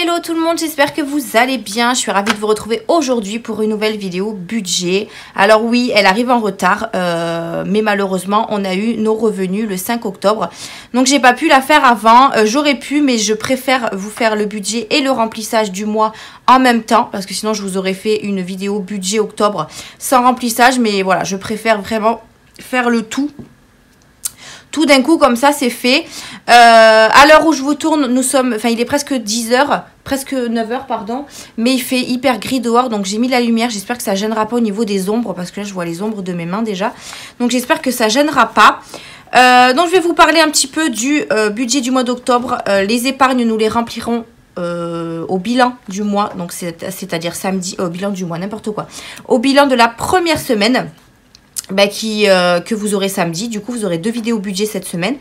Hello tout le monde, j'espère que vous allez bien. Je suis ravie de vous retrouver aujourd'hui pour une nouvelle vidéo budget. Alors oui, elle arrive en retard, mais malheureusement on a eu nos revenus le 5 octobre. Donc j'ai pas pu la faire avant, j'aurais pu, mais je préfère vous faire le budget et le remplissage du mois en même temps. Parce que sinon je vous aurais fait une vidéo budget octobre sans remplissage. Mais voilà, je préfère vraiment faire le tout d'un coup, comme ça c'est fait. À l'heure où je vous tourne, nous sommes, enfin il est presque 10h, presque 9h pardon, mais il fait hyper gris dehors, donc j'ai mis la lumière. J'espère que ça gênera pas au niveau des ombres, parce que là je vois les ombres de mes mains déjà, donc j'espère que ça gênera pas. Donc je vais vous parler un petit peu du budget du mois d'octobre. Les épargnes, nous les remplirons au bilan du mois, donc c'est-à-dire samedi, au bilan du mois, n'importe quoi, au bilan de la première semaine. Que vous aurez samedi. Du coup vous aurez 2 vidéos budget cette semaine,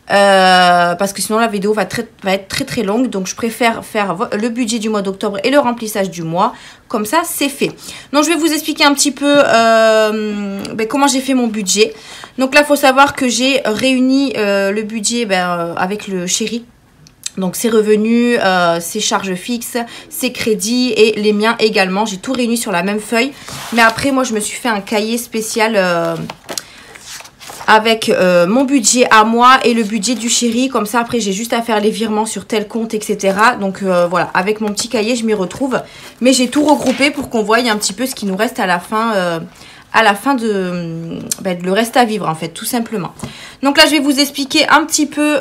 parce que sinon la vidéo va être très longue. Donc je préfère faire le budget du mois d'octobre et le remplissage du mois, comme ça c'est fait. Donc je vais vous expliquer un petit peu comment j'ai fait mon budget. Donc là il faut savoir que j'ai réuni le budget avec le chéri. Donc ses revenus, ses charges fixes, ses crédits et les miens également. J'ai tout réuni sur la même feuille. Mais après moi je me suis fait un cahier spécial avec mon budget à moi et le budget du chéri. Comme ça après j'ai juste à faire les virements sur tel compte, etc. Donc voilà, avec mon petit cahier je m'y retrouve. Mais j'ai tout regroupé pour qu'on voie un petit peu ce qui nous reste à la fin. De le reste à vivre en fait, tout simplement. Donc là je vais vous expliquer un petit peu.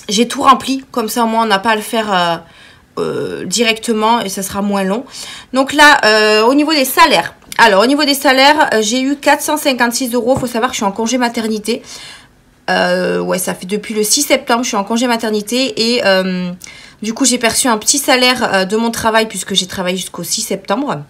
J'ai tout rempli, comme ça au moins on n'a pas à le faire directement et ça sera moins long. Donc là, au niveau des salaires. Alors au niveau des salaires, j'ai eu 456 €. Il faut savoir que je suis en congé maternité. Ouais, ça fait depuis le 6 septembre, je suis en congé maternité. Et du coup, j'ai perçu un petit salaire de mon travail puisque j'ai travaillé jusqu'au 6 septembre.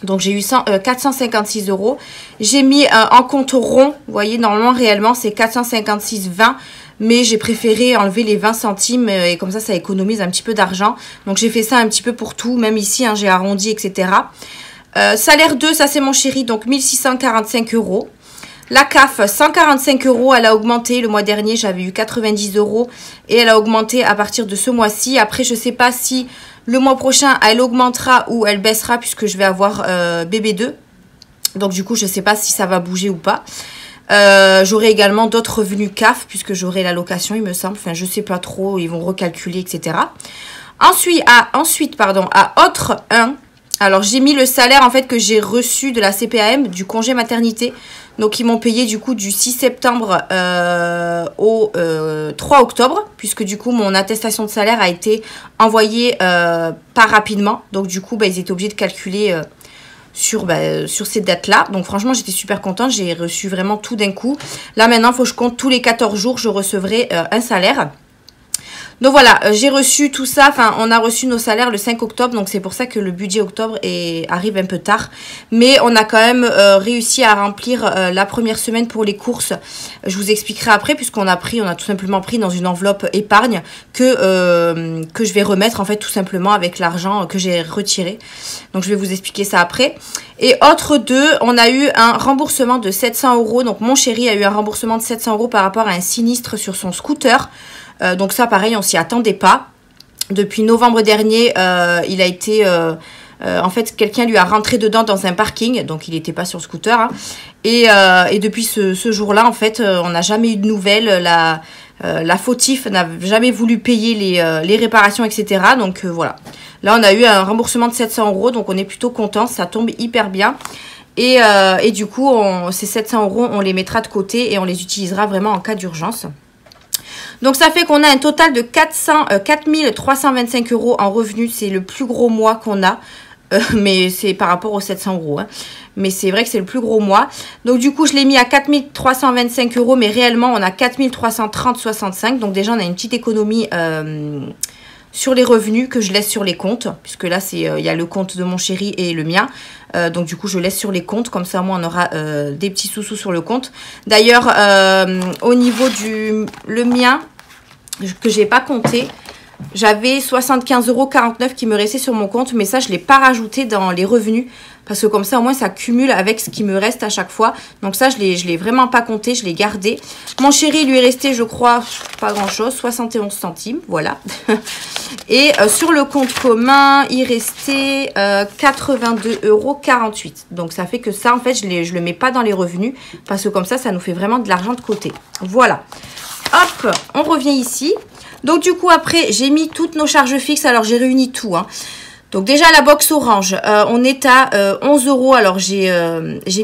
Donc j'ai eu 456 €. J'ai mis en compte rond. Vous voyez, normalement, réellement, c'est 456,20 €. Mais j'ai préféré enlever les 20 centimes et comme ça économise un petit peu d'argent. Donc j'ai fait ça un petit peu pour tout, même ici, hein, j'ai arrondi, etc. Salaire 2, ça c'est mon chéri, donc 1645 €. La CAF, 145 €, elle a augmenté. Le mois dernier, j'avais eu 90 € et elle a augmenté à partir de ce mois-ci. Après, je ne sais pas si le mois prochain, elle augmentera ou elle baissera puisque je vais avoir bébé 2. Donc du coup, je ne sais pas si ça va bouger ou pas. J'aurai également d'autres revenus CAF puisque j'aurai la location, il me semble. Enfin, je sais pas trop, ils vont recalculer, etc. Ensuite, à autre 1, alors j'ai mis le salaire en fait que j'ai reçu de la CPAM du congé maternité. Donc ils m'ont payé du coup du 6 septembre au 3 octobre, puisque du coup mon attestation de salaire a été envoyée pas rapidement. Donc du coup ils étaient obligés de calculer sur ces dates-là. Donc franchement, j'étais super contente. J'ai reçu vraiment tout d'un coup. Là, maintenant, il faut que je compte tous les 14 jours, je recevrai un salaire. Donc voilà, j'ai reçu tout ça. Enfin, on a reçu nos salaires le 5 octobre. Donc c'est pour ça que le budget octobre arrive un peu tard. Mais on a quand même réussi à remplir la première semaine pour les courses. Je vous expliquerai après, puisqu'on a tout simplement pris dans une enveloppe épargne que je vais remettre en fait tout simplement avec l'argent que j'ai retiré. Donc je vais vous expliquer ça après. Et autre 2, on a eu un remboursement de 700 €. Donc mon chéri a eu un remboursement de 700 € par rapport à un sinistre sur son scooter. Donc ça pareil, on s'y attendait pas. Depuis novembre dernier, il a été... en fait, quelqu'un lui a rentré dedans dans un parking. Donc il n'était pas sur le scooter. Hein. Et depuis ce jour-là, en fait, on n'a jamais eu de nouvelles. La fautif n'a jamais voulu payer les réparations, etc. Donc voilà. Là, on a eu un remboursement de 700 €. Donc on est plutôt content. Ça tombe hyper bien. Et du coup, ces 700 €, on les mettra de côté et on les utilisera vraiment en cas d'urgence. Donc ça fait qu'on a un total de 4325 € en revenus. C'est le plus gros mois qu'on a. Mais c'est par rapport aux 700 €. Hein. Mais c'est vrai que c'est le plus gros mois. Donc du coup, je l'ai mis à 4325 €. Mais réellement, on a 4330,65 €. Donc déjà, on a une petite économie sur les revenus que je laisse sur les comptes. Puisque là, il y a le compte de mon chéri et le mien. Donc du coup, je laisse sur les comptes. Comme ça, moi, on aura des petits sous-sous sur le compte. D'ailleurs, au niveau le mien, que j'ai pas compté, j'avais 75,49 € qui me restait sur mon compte, mais ça je ne l'ai pas rajouté dans les revenus parce que comme ça au moins ça cumule avec ce qui me reste à chaque fois. Donc ça je l'ai vraiment pas compté, je l'ai gardé. Mon chéri lui est resté je crois pas grand chose, 71 centimes, voilà. Et sur le compte commun il restait 82,48 €. Donc ça fait que ça en fait je le mets pas dans les revenus parce que comme ça nous fait vraiment de l'argent de côté. Voilà. Hop, on revient ici. Donc du coup après j'ai mis toutes nos charges fixes, alors j'ai réuni tout hein. Donc déjà la box orange, on est à 11 €, alors j'ai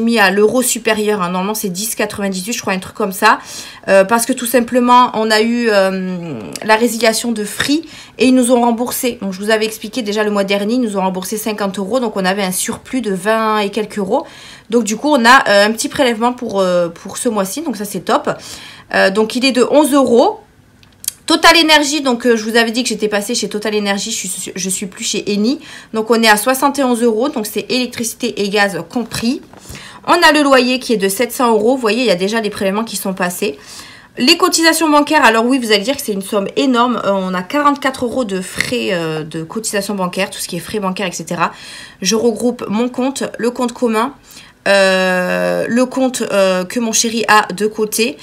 mis à l'euro supérieur, hein. Normalement c'est 10,98 je crois, un truc comme ça, parce que tout simplement on a eu la résiliation de Free et ils nous ont remboursé, donc je vous avais expliqué déjà le mois dernier, ils nous ont remboursé 50 €, donc on avait un surplus de 20 et quelques euros, donc du coup on a un petit prélèvement pour ce mois-ci, donc ça c'est top. Donc il est de 11 €. Total Énergie, donc je vous avais dit que j'étais passée chez Total Énergie, je suis plus chez Eni. Donc on est à 71 €, donc c'est électricité et gaz compris. On a le loyer qui est de 700 €, vous voyez il y a déjà des prélèvements qui sont passés. Les cotisations bancaires, alors oui vous allez dire que c'est une somme énorme, on a 44 € de frais de cotisation bancaire, tout ce qui est frais bancaires etc. Je regroupe mon compte, le compte commun, le compte que mon chéri a de côté.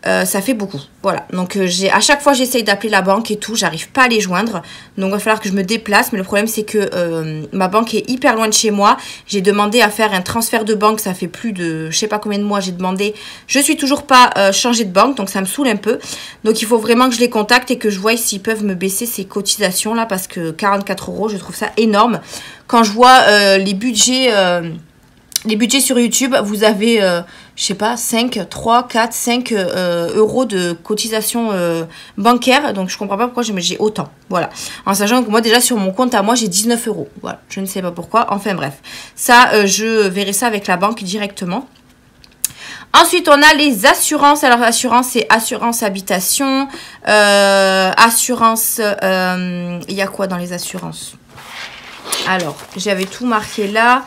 Ça fait beaucoup, voilà, donc à chaque fois j'essaye d'appeler la banque et tout, j'arrive pas à les joindre, donc il va falloir que je me déplace, mais le problème c'est que ma banque est hyper loin de chez moi, j'ai demandé à faire un transfert de banque, ça fait plus de je sais pas combien de mois j'ai demandé, je suis toujours pas changé de banque, donc ça me saoule un peu, donc il faut vraiment que je les contacte et que je voie s'ils peuvent me baisser ces cotisations là, parce que 44 € je trouve ça énorme, quand je vois les budgets sur YouTube, vous avez, je sais pas, 5, 3, 4, 5 € de cotisation bancaire. Donc, je comprends pas pourquoi j'ai autant. Voilà. En sachant que moi, déjà, sur mon compte à moi, j'ai 19 €. Voilà. Je ne sais pas pourquoi. Enfin, bref. Ça, je verrai ça avec la banque directement. Ensuite, on a les assurances. Alors, assurance, c'est assurance habitation. Assurance, il y a quoi dans les assurances? Alors, j'avais tout marqué là.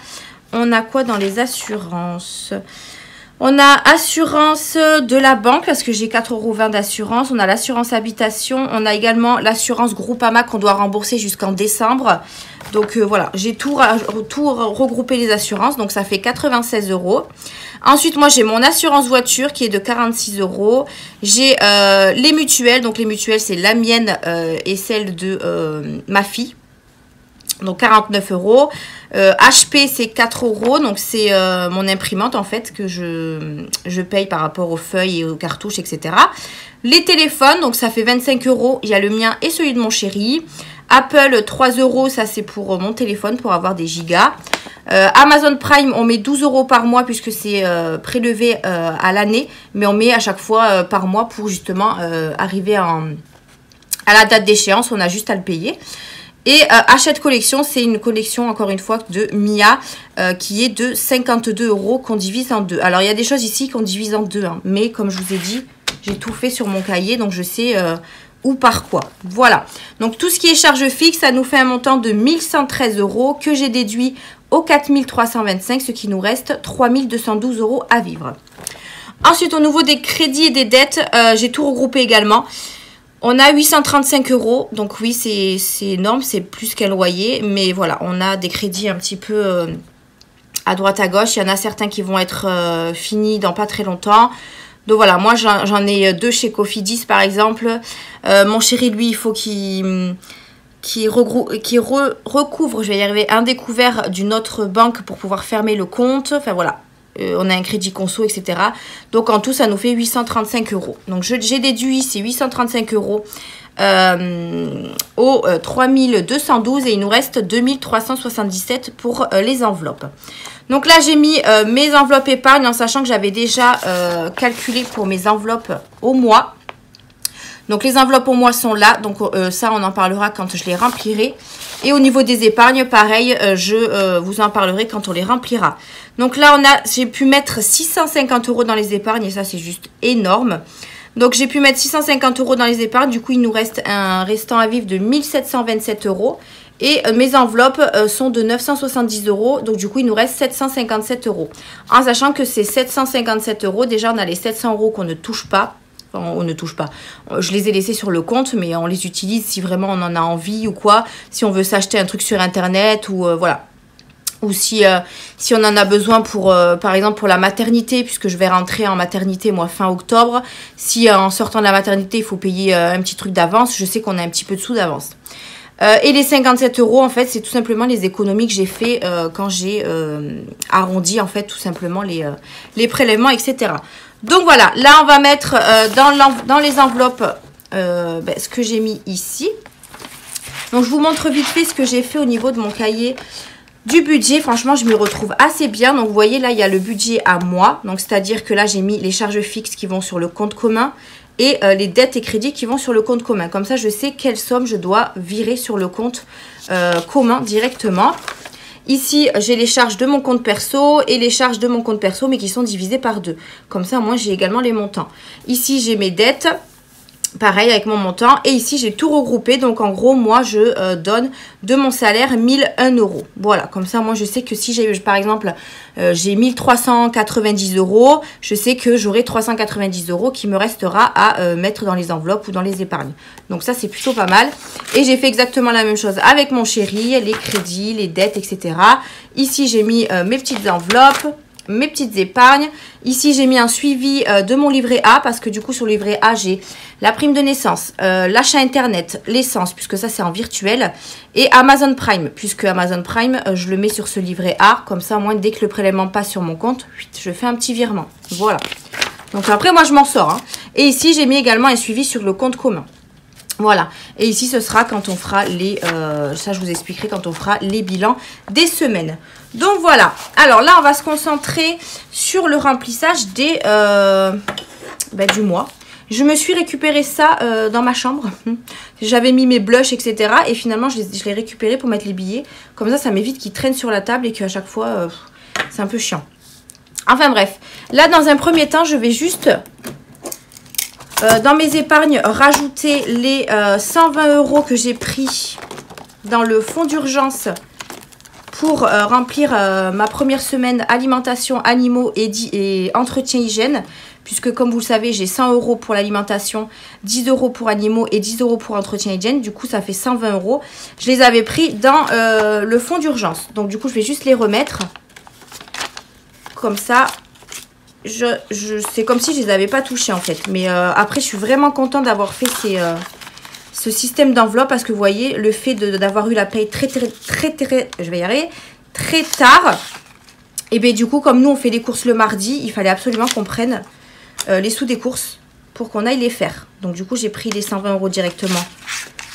On a quoi dans les assurances? On a assurance de la banque parce que j'ai 4,20 € d'assurance. On a l'assurance habitation. On a également l'assurance Groupama qu'on doit rembourser jusqu'en décembre. Donc voilà, j'ai tout regroupé les assurances. Donc ça fait 96 €. Ensuite, moi j'ai mon assurance voiture qui est de 46 €. J'ai les mutuelles. Donc les mutuelles, c'est la mienne et celle de ma fille. Donc 49 €. HP c'est 4 €. Donc c'est mon imprimante en fait que je paye par rapport aux feuilles et aux cartouches etc. Les téléphones, donc ça fait 25 €. Il y a le mien et celui de mon chéri. Apple 3 €, ça c'est pour mon téléphone pour avoir des gigas. Amazon Prime on met 12 € par mois puisque c'est prélevé à l'année. Mais on met à chaque fois par mois pour justement arriver à la date d'échéance. On a juste à le payer. Et Hachette Collection, c'est une collection, encore une fois, de Mia, qui est de 52 € qu'on divise en deux. Alors, il y a des choses ici qu'on divise en deux, hein, mais comme je vous ai dit, j'ai tout fait sur mon cahier, donc je sais où par quoi. Voilà. Donc, tout ce qui est charge fixe, ça nous fait un montant de 1113 € que j'ai déduit aux 4325, ce qui nous reste 3212 € à vivre. Ensuite, au niveau des crédits et des dettes, j'ai tout regroupé également. On a 835 €, donc oui, c'est énorme, c'est plus qu'un loyer. Mais voilà, on a des crédits un petit peu à droite à gauche. Il y en a certains qui vont être finis dans pas très longtemps. Donc voilà, moi j'en ai deux chez Cofidis par exemple. Mon chéri, lui, il faut qu'il recouvre, je vais y arriver, un découvert d'une autre banque pour pouvoir fermer le compte. Enfin voilà. On a un crédit conso, etc. Donc en tout, ça nous fait 835 €. Donc j'ai déduit ces 835 € aux 3212 et il nous reste 2377 pour les enveloppes. Donc là, j'ai mis mes enveloppes épargne en sachant que j'avais déjà calculé pour mes enveloppes au mois. Donc les enveloppes au mois sont là, donc ça on en parlera quand je les remplirai. Et au niveau des épargnes, pareil, je vous en parlerai quand on les remplira. Donc là j'ai pu mettre 650 € dans les épargnes et ça c'est juste énorme. Donc j'ai pu mettre 650 € dans les épargnes, du coup il nous reste un restant à vivre de 1727 €. Et mes enveloppes sont de 970 €, donc du coup il nous reste 757 €. En sachant que ces 757 €, déjà on a les 700 € qu'on ne touche pas. Enfin, on ne touche pas. Je les ai laissés sur le compte, mais on les utilise si vraiment on en a envie ou quoi. Si on veut s'acheter un truc sur internet ou voilà. Ou si on en a besoin pour, par exemple, pour la maternité, puisque je vais rentrer en maternité, moi, fin octobre. Si en sortant de la maternité, il faut payer un petit truc d'avance, je sais qu'on a un petit peu de sous d'avance. Et les 57 €, en fait, c'est tout simplement les économies que j'ai fait quand j'ai arrondi, en fait, tout simplement les prélèvements, etc. Donc voilà, là, on va mettre dans les enveloppes ce que j'ai mis ici. Donc, je vous montre vite fait ce que j'ai fait au niveau de mon cahier du budget. Franchement, je m'y retrouve assez bien. Donc, vous voyez, là, il y a le budget à moi. Donc, c'est-à-dire que là, j'ai mis les charges fixes qui vont sur le compte commun et les dettes et crédits qui vont sur le compte commun. Comme ça, je sais quelle somme je dois virer sur le compte commun directement. Ici, j'ai les charges de mon compte perso et les charges de mon compte perso, mais qui sont divisées par 2. Comme ça, moi, j'ai également les montants. Ici, j'ai mes dettes. Pareil avec mon montant. Et ici, j'ai tout regroupé. Donc, en gros, moi, je donne de mon salaire 1001 €. Voilà. Comme ça, moi, je sais que si j'ai, par exemple, j'ai 1390 €, je sais que j'aurai 390 € qui me restera à mettre dans les enveloppes ou dans les épargnes. Donc, ça, c'est plutôt pas mal. Et j'ai fait exactement la même chose avec mon chéri, les crédits, les dettes, etc. Ici, j'ai mis mes petites enveloppes, mes petites épargnes. Ici, j'ai mis un suivi de mon livret A parce que du coup, sur le livret A, j'ai la prime de naissance, l'achat internet, l'essence, puisque ça, c'est en virtuel, et Amazon Prime, puisque Amazon Prime, je le mets sur ce livret A. Comme ça, au moins, dès que le prélèvement passe sur mon compte, je fais un petit virement. Voilà. Donc après, moi, je m'en sors. Hein. Et ici, j'ai mis également un suivi sur le compte commun. Voilà, et ici ce sera quand on fera les, ça je vous expliquerai quand on fera les bilans des semaines. Donc voilà, alors là on va se concentrer sur le remplissage des, du mois. Je me suis récupéré ça dans ma chambre, j'avais mis mes blushs etc. Et finalement je l'ai récupéré pour mettre les billets, comme ça m'évite qu'ils traînent sur la table et qu'à chaque fois c'est un peu chiant. Enfin bref, là dans un premier temps je vais juste... dans mes épargnes, rajouter les 120 € que j'ai pris dans le fonds d'urgence pour remplir ma première semaine alimentation, animaux et entretien hygiène. Puisque comme vous le savez, j'ai 100 € pour l'alimentation, 10 € pour animaux et 10 € pour entretien hygiène. Du coup, ça fait 120 €. Je les avais pris dans le fonds d'urgence. Donc du coup, je vais juste les remettre. Comme ça... c'est comme si je les avais pas touchés en fait. Mais après, je suis vraiment contente d'avoir fait ce système d'enveloppe parce que vous voyez, le fait d'avoir eu la paye très, je vais y arriver, très tard. Et bien du coup, comme nous, on fait les courses le mardi, il fallait absolument qu'on prenne les sous des courses pour qu'on aille les faire. Donc du coup, j'ai pris les 120 € directement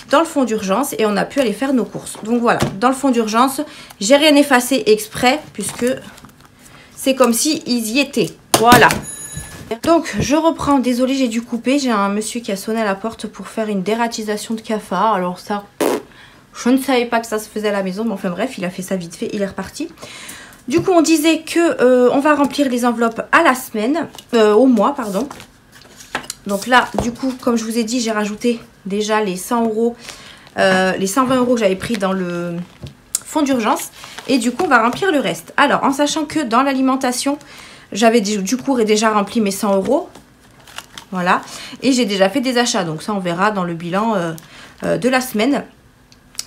dans le fonds d'urgence et on a pu aller faire nos courses. Donc voilà, dans le fonds d'urgence, j'ai rien effacé exprès puisque c'est comme si ils y étaient. Voilà. Donc, je reprends. Désolée, j'ai dû couper. J'ai un monsieur qui a sonné à la porte pour faire une dératisation de cafard. Alors ça, je ne savais pas que ça se faisait à la maison. Mais enfin bref, il a fait ça vite fait. Il est reparti. Du coup, on disait que on va remplir les enveloppes à la semaine. Au mois, pardon. Donc là, du coup, comme je vous ai dit, j'ai rajouté déjà les 100 €. Les 120 € que j'avais pris dans le fonds d'urgence. Et du coup, on va remplir le reste. Alors, en sachant que dans l'alimentation... J'avais du coup déjà rempli mes 100 €. Voilà. Et j'ai déjà fait des achats. Donc ça, on verra dans le bilan de la semaine.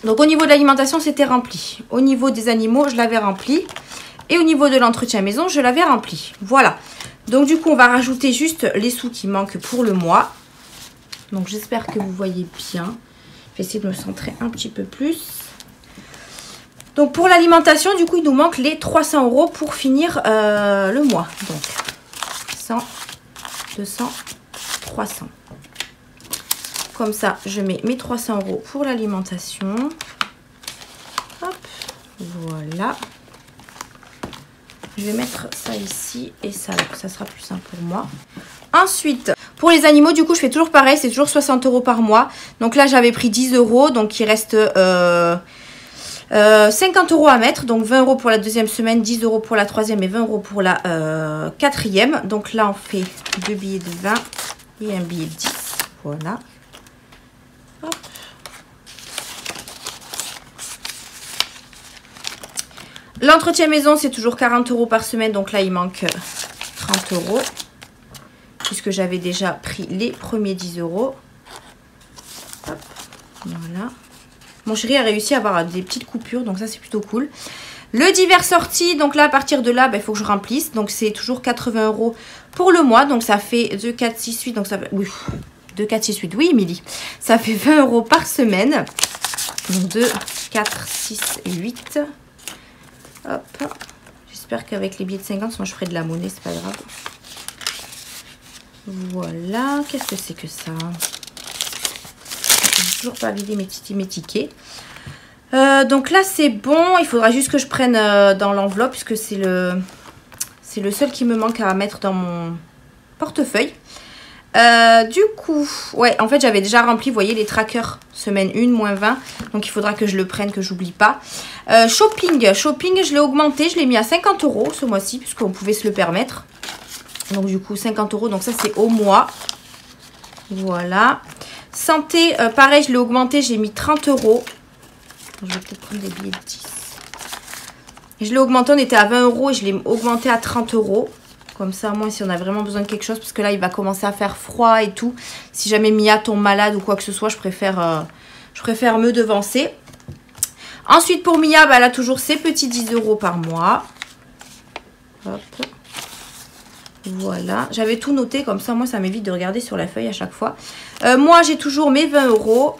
Donc au niveau de l'alimentation, c'était rempli. Au niveau des animaux, je l'avais rempli. Et au niveau de l'entretien maison, je l'avais rempli. Voilà. Donc du coup, on va rajouter juste les sous qui manquent pour le mois. Donc j'espère que vous voyez bien. Je vais essayer de me centrer un petit peu plus. Donc pour l'alimentation, du coup, il nous manque les 300 € pour finir le mois. Donc 100, 200, 300. Comme ça, je mets mes 300 € pour l'alimentation. Hop, voilà. Je vais mettre ça ici et ça là, ça sera plus simple pour moi. Ensuite, pour les animaux, du coup, je fais toujours pareil, c'est toujours 60 € par mois. Donc là, j'avais pris 10 €, donc il reste... 50 € à mettre, donc 20 € pour la deuxième semaine, 10 € pour la troisième et 20 € pour la quatrième. Donc là, on fait 2 billets de 20 et un billet de 10. Voilà. Hop. L'entretien maison, c'est toujours 40 € par semaine. Donc là, il manque 30 €. Puisque puisque j'avais déjà pris les premiers 10 €. Hop, voilà. Mon chéri a réussi à avoir des petites coupures, donc ça c'est plutôt cool. Le divers sorti, donc là à partir de là, il faut que je remplisse. Donc c'est toujours 80 € pour le mois. Donc ça fait 2, 4, 6, 8. Donc ça fait... Oui, 2, 4, 6, 8. Oui, Émilie. Ça fait 20 € par semaine. Donc 2, 4, 6, 8. Hop. J'espère qu'avec les billets de 50, sinon je ferai de la monnaie, c'est pas grave. Voilà. Qu'est-ce que c'est que ça? Je n'ai toujours pas vidé mes tickets. Donc là c'est bon, il faudra juste que je prenne dans l'enveloppe puisque c'est le seul qui me manque à mettre dans mon portefeuille. Du coup, ouais, en fait j'avais déjà rempli, vous voyez, les trackers semaine 1, moins 20. Donc il faudra que je le prenne, que j'oublie pas. Shopping, je l'ai augmenté, je l'ai mis à 50 € ce mois-ci puisqu'on pouvait se le permettre. Donc du coup 50 €, donc ça c'est au mois. Voilà. Santé, pareil, je l'ai augmenté, j'ai mis 30 €. Je vais peut-être prendre des billets de 10. Je l'ai augmenté, on était à 20 € et je l'ai augmenté à 30 €. Comme ça, moi, si on a vraiment besoin de quelque chose, parce que là, il va commencer à faire froid et tout. Si jamais Mia tombe malade ou quoi que ce soit, je préfère me devancer. Ensuite, pour Mia, elle a toujours ses petits 10 € par mois. Hop. Voilà. J'avais tout noté, comme ça, moi, ça m'évite de regarder sur la feuille à chaque fois. Moi, j'ai toujours mes 20 €.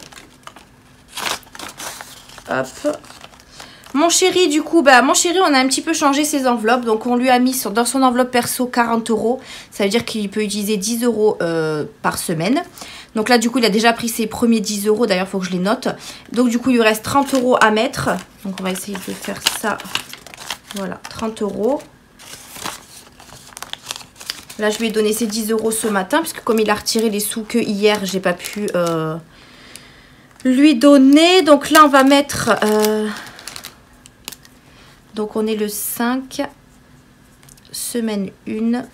Hop. Mon chéri, du coup, mon chéri, on a un petit peu changé ses enveloppes. Donc, on lui a mis dans son enveloppe perso 40 €. Ça veut dire qu'il peut utiliser 10 € par semaine. Donc là, du coup, il a déjà pris ses premiers 10 €. D'ailleurs, il faut que je les note. Donc, du coup, il lui reste 30 € à mettre. Donc, on va essayer de faire ça. Voilà, 30 €. Là, je lui ai donné ses 10 € ce matin. Puisque comme il a retiré les sous que hier, j'ai pas pu... lui donner. Donc là on va mettre donc on est le 5 semaine 1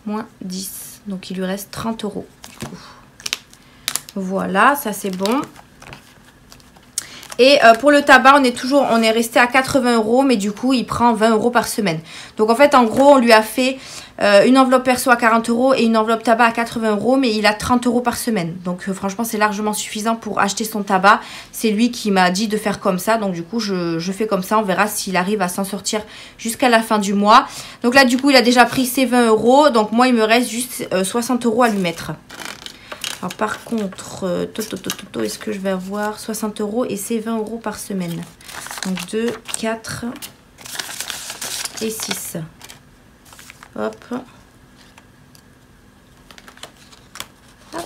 moins 10, donc il lui reste 30 € du coup. Voilà, ça c'est bon. Et pour le tabac, on est resté à 80 €, mais du coup, il prend 20 € par semaine. Donc en fait, en gros, on lui a fait une enveloppe perso à 40 € et une enveloppe tabac à 80 €, mais il a 30 € par semaine. Donc franchement, c'est largement suffisant pour acheter son tabac. C'est lui qui m'a dit de faire comme ça. Donc du coup, je fais comme ça. On verra s'il arrive à s'en sortir jusqu'à la fin du mois. Donc là, du coup, il a déjà pris ses 20 €. Donc moi, il me reste juste 60 € à lui mettre. Alors par contre, est-ce que je vais avoir 60 € et c'est 20 € par semaine. Donc 2, 4 et 6. Hop. Hop.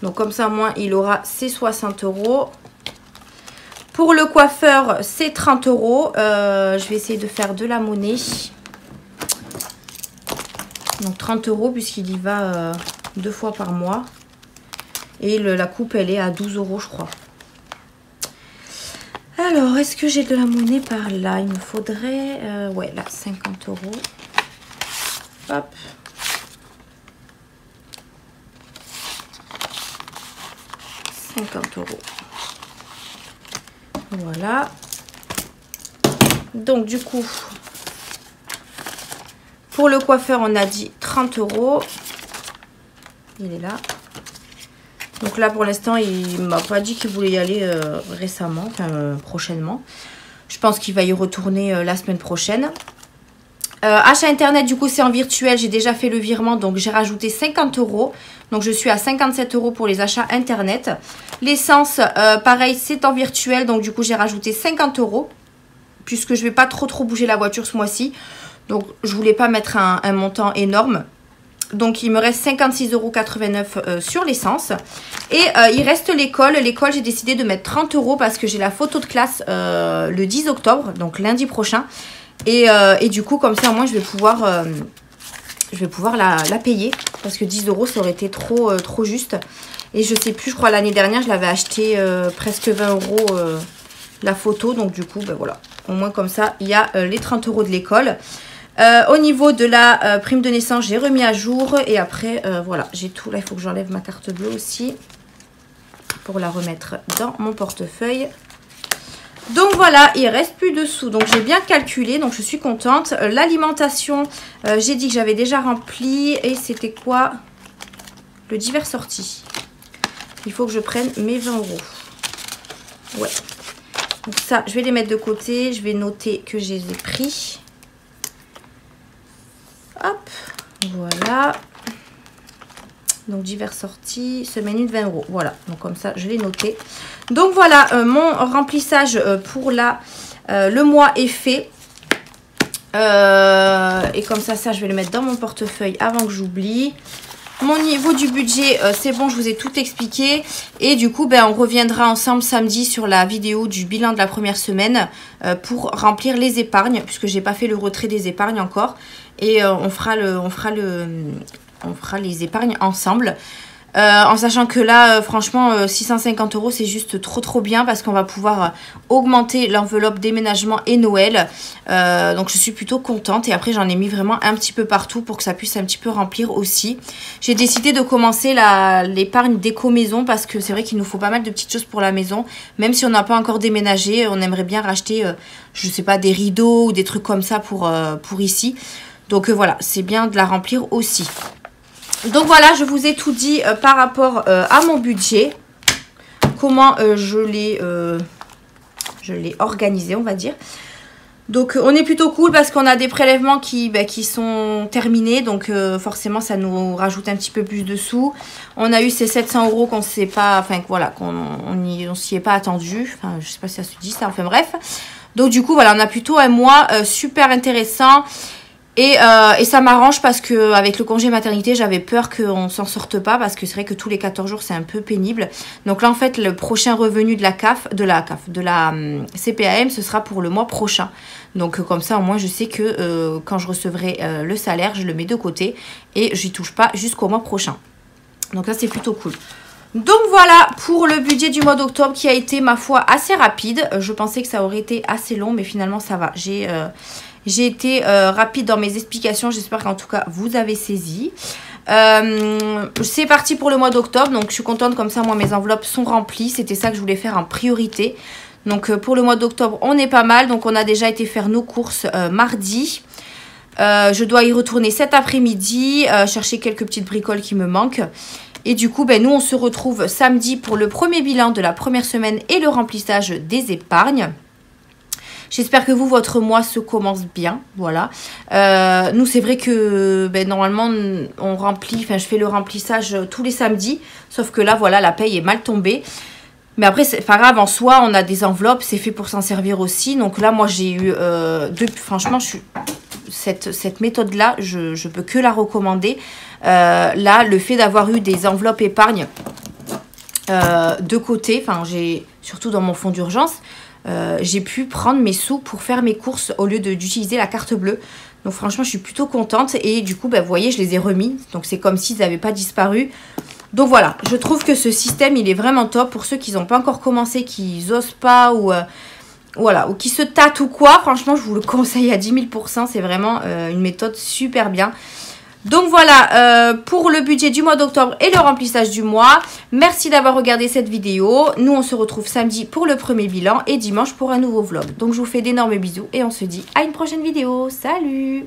Donc comme ça, moi, il aura ses 60 €. Pour le coiffeur, c'est 30 €. Je vais essayer de faire de la monnaie. Donc 30 € puisqu'il y va 2 fois par mois. Et la coupe, elle est à 12 € je crois. Alors, est-ce que j'ai de la monnaie par là? Il me faudrait... ouais, là, 50 €. Hop. €. Voilà. Donc, du coup... Pour le coiffeur, on a dit 30 €. Il est là. Donc là, pour l'instant, il m'a pas dit qu'il voulait y aller récemment, enfin prochainement. Je pense qu'il va y retourner la semaine prochaine. Achat internet, du coup, c'est en virtuel. J'ai déjà fait le virement, donc j'ai rajouté 50 €. Donc je suis à 57 € pour les achats internet. L'essence, pareil, c'est en virtuel. Donc du coup, j'ai rajouté 50 €. Puisque je vais pas trop bouger la voiture ce mois-ci. Donc, je voulais pas mettre un montant énorme. Donc, il me reste 56,89 € sur l'essence. Et il reste l'école. L'école, j'ai décidé de mettre 30 € parce que j'ai la photo de classe le 10 octobre, donc lundi prochain. Et du coup, comme ça, moi, je vais pouvoir la payer. Parce que 10 € ça aurait été trop juste. Et je sais plus, je crois l'année dernière, je l'avais acheté presque 20 € la photo. Donc, du coup, ben voilà. Au moins, comme ça, il y a les 30 € de l'école. Au niveau de la prime de naissance, j'ai remis à jour. Et après, voilà, j'ai tout. Là, il faut que j'enlève ma carte bleue aussi. Pour la remettre dans mon portefeuille. Donc voilà, il reste plus de sous. Donc j'ai bien calculé, donc je suis contente. L'alimentation, j'ai dit que j'avais déjà rempli. Et c'était quoi? Le divers sorties. Il faut que je prenne mes 20 €. Ouais. Donc ça, je vais les mettre de côté. Je vais noter que je les ai pris. Hop, voilà. Donc divers sorties, semaine 1, 20 €. Voilà, donc comme ça, je l'ai noté. Donc voilà, mon remplissage pour le mois est fait. Et comme ça, je vais le mettre dans mon portefeuille avant que j'oublie. Mon niveau du budget, c'est bon, je vous ai tout expliqué. Et du coup, on reviendra ensemble samedi sur la vidéo du bilan de la première semaine pour remplir les épargnes, puisque j'ai pas fait le retrait des épargnes encore. Et on fera les épargnes ensemble. En sachant que là, franchement, 650 €, c'est juste trop bien parce qu'on va pouvoir augmenter l'enveloppe déménagement et Noël. Donc, je suis plutôt contente. Et après, j'en ai mis vraiment un petit peu partout pour que ça puisse un petit peu remplir aussi. J'ai décidé de commencer l'épargne déco maison parce que c'est vrai qu'il nous faut pas mal de petites choses pour la maison. Même si on n'a pas encore déménagé, on aimerait bien racheter, je sais pas, des rideaux ou des trucs comme ça pour ici. Donc, voilà, c'est bien de la remplir aussi. Donc voilà, je vous ai tout dit par rapport à mon budget, comment je l'ai organisé, on va dire. Donc on est plutôt cool parce qu'on a des prélèvements qui sont terminés, donc forcément ça nous rajoute un petit peu plus de sous. On a eu ces 700 € qu'on sait pas, enfin voilà, on s'y est pas attendu, enfin je sais pas si ça se dit ça, enfin bref. Donc du coup voilà, on a plutôt un mois super intéressant. Et ça m'arrange parce que avec le congé maternité, j'avais peur qu'on s'en sorte pas parce que c'est vrai que tous les 14 jours, c'est un peu pénible. Donc là, en fait, le prochain revenu de la CPAM, ce sera pour le mois prochain. Donc comme ça, au moins, je sais que quand je recevrai le salaire, je le mets de côté et j'y touche pas jusqu'au mois prochain. Donc ça, c'est plutôt cool. Donc voilà pour le budget du mois d'octobre qui a été, ma foi, assez rapide. Je pensais que ça aurait été assez long, mais finalement, ça va. J'ai été rapide dans mes explications. J'espère qu'en tout cas, vous avez saisi. C'est parti pour le mois d'octobre. Donc, je suis contente. Comme ça, moi, mes enveloppes sont remplies. C'était ça que je voulais faire en priorité. Donc, pour le mois d'octobre, on est pas mal. Donc, on a déjà été faire nos courses mardi. Je dois y retourner cet après-midi. Chercher quelques petites bricoles qui me manquent. Et du coup, nous, on se retrouve samedi pour le premier bilan de la première semaine et le remplissage des épargnes. J'espère que vous, votre mois se commence bien. Voilà. Nous, c'est vrai que normalement, on remplit, je fais le remplissage tous les samedis. Sauf que là, voilà, la paye est mal tombée. Mais après, c'est pas grave, en soi, on a des enveloppes, c'est fait pour s'en servir aussi. Donc là, moi, j'ai eu... franchement, cette méthode-là, je peux que la recommander. Là, le fait d'avoir eu des enveloppes épargne de côté, surtout dans mon fonds d'urgence, j'ai pu prendre mes sous pour faire mes courses au lieu d'utiliser la carte bleue. Donc franchement, je suis plutôt contente. Et du coup, vous voyez, je les ai remis. Donc c'est comme s'ils n'avaient pas disparu. Donc voilà, je trouve que ce système, il est vraiment top. Pour ceux qui n'ont pas encore commencé, qui n'osent pas ou qui se tâtent ou quoi. Franchement, je vous le conseille à 10 000 %. C'est vraiment une méthode super bien. Donc voilà, pour le budget du mois d'octobre et le remplissage du mois. Merci d'avoir regardé cette vidéo. Nous, on se retrouve samedi pour le premier bilan et dimanche pour un nouveau vlog. Donc je vous fais d'énormes bisous et on se dit à une prochaine vidéo. Salut!